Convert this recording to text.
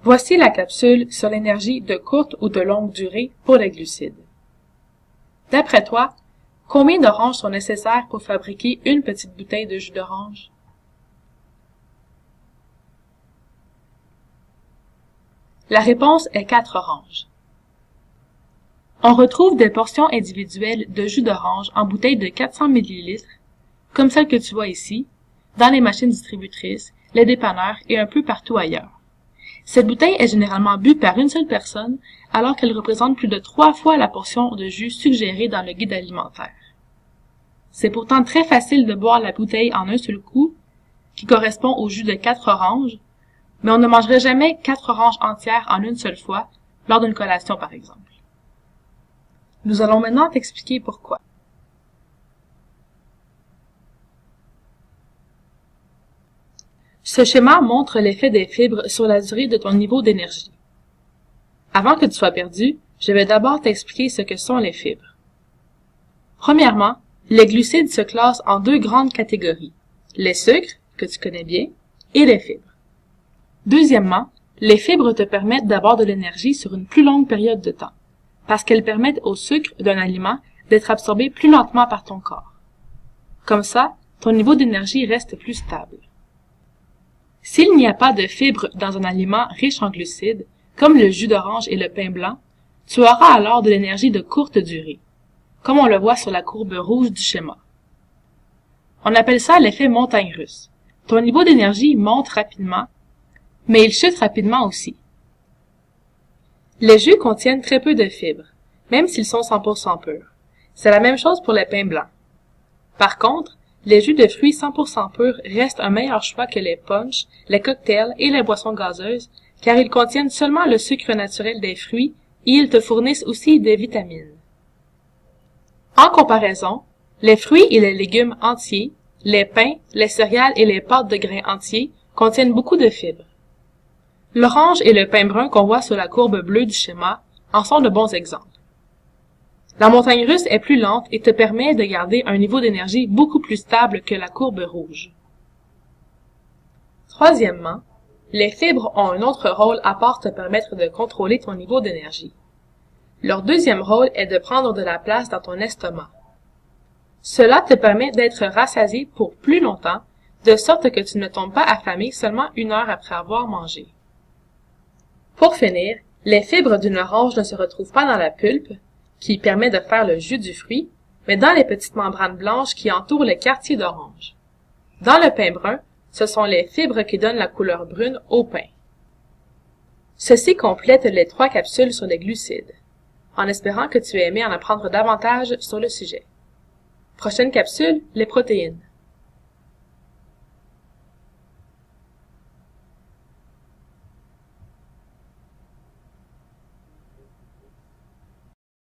Voici la capsule sur l'énergie de courte ou de longue durée pour les glucides. D'après toi, combien d'oranges sont nécessaires pour fabriquer une petite bouteille de jus d'orange? La réponse est 4 oranges. On retrouve des portions individuelles de jus d'orange en bouteilles de 400 ml, comme celle que tu vois ici, dans les machines distributrices, les dépanneurs et un peu partout ailleurs. Cette bouteille est généralement bue par une seule personne, alors qu'elle représente plus de 3 fois la portion de jus suggérée dans le guide alimentaire. C'est pourtant très facile de boire la bouteille en un seul coup, qui correspond au jus de 4 oranges, mais on ne mangerait jamais 4 oranges entières en une seule fois, lors d'une collation par exemple. Nous allons maintenant t'expliquer pourquoi. Ce schéma montre l'effet des fibres sur la durée de ton niveau d'énergie. Avant que tu sois perdu, je vais d'abord t'expliquer ce que sont les fibres. Premièrement, les glucides se classent en 2 grandes catégories, les sucres, que tu connais bien, et les fibres. Deuxièmement, les fibres te permettent d'avoir de l'énergie sur une plus longue période de temps, parce qu'elles permettent au sucre d'un aliment d'être absorbé plus lentement par ton corps. Comme ça, ton niveau d'énergie reste plus stable. S'il n'y a pas de fibres dans un aliment riche en glucides, comme le jus d'orange et le pain blanc, tu auras alors de l'énergie de courte durée, comme on le voit sur la courbe rouge du schéma. On appelle ça l'effet montagne russe. Ton niveau d'énergie monte rapidement, mais il chute rapidement aussi. Les jus contiennent très peu de fibres, même s'ils sont 100% purs. C'est la même chose pour les pains blancs. Par contre, les jus de fruits 100% purs restent un meilleur choix que les punchs, les cocktails et les boissons gazeuses, car ils contiennent seulement le sucre naturel des fruits et ils te fournissent aussi des vitamines. En comparaison, les fruits et les légumes entiers, les pains, les céréales et les pâtes de grains entiers contiennent beaucoup de fibres. L'orange et le pain brun qu'on voit sur la courbe bleue du schéma en sont de bons exemples. La montagne russe est plus lente et te permet de garder un niveau d'énergie beaucoup plus stable que la courbe rouge. Troisièmement, les fibres ont un autre rôle à part te permettre de contrôler ton niveau d'énergie. Leur deuxième rôle est de prendre de la place dans ton estomac. Cela te permet d'être rassasié pour plus longtemps, de sorte que tu ne tombes pas affamé seulement 1 heure après avoir mangé. Pour finir, les fibres d'une orange ne se retrouvent pas dans la pulpe, qui permet de faire le jus du fruit, mais dans les petites membranes blanches qui entourent le quartier d'orange. Dans le pain brun, ce sont les fibres qui donnent la couleur brune au pain. Ceci complète les 3 capsules sur les glucides, en espérant que tu aies aimé en apprendre davantage sur le sujet. Prochaine capsule, les protéines.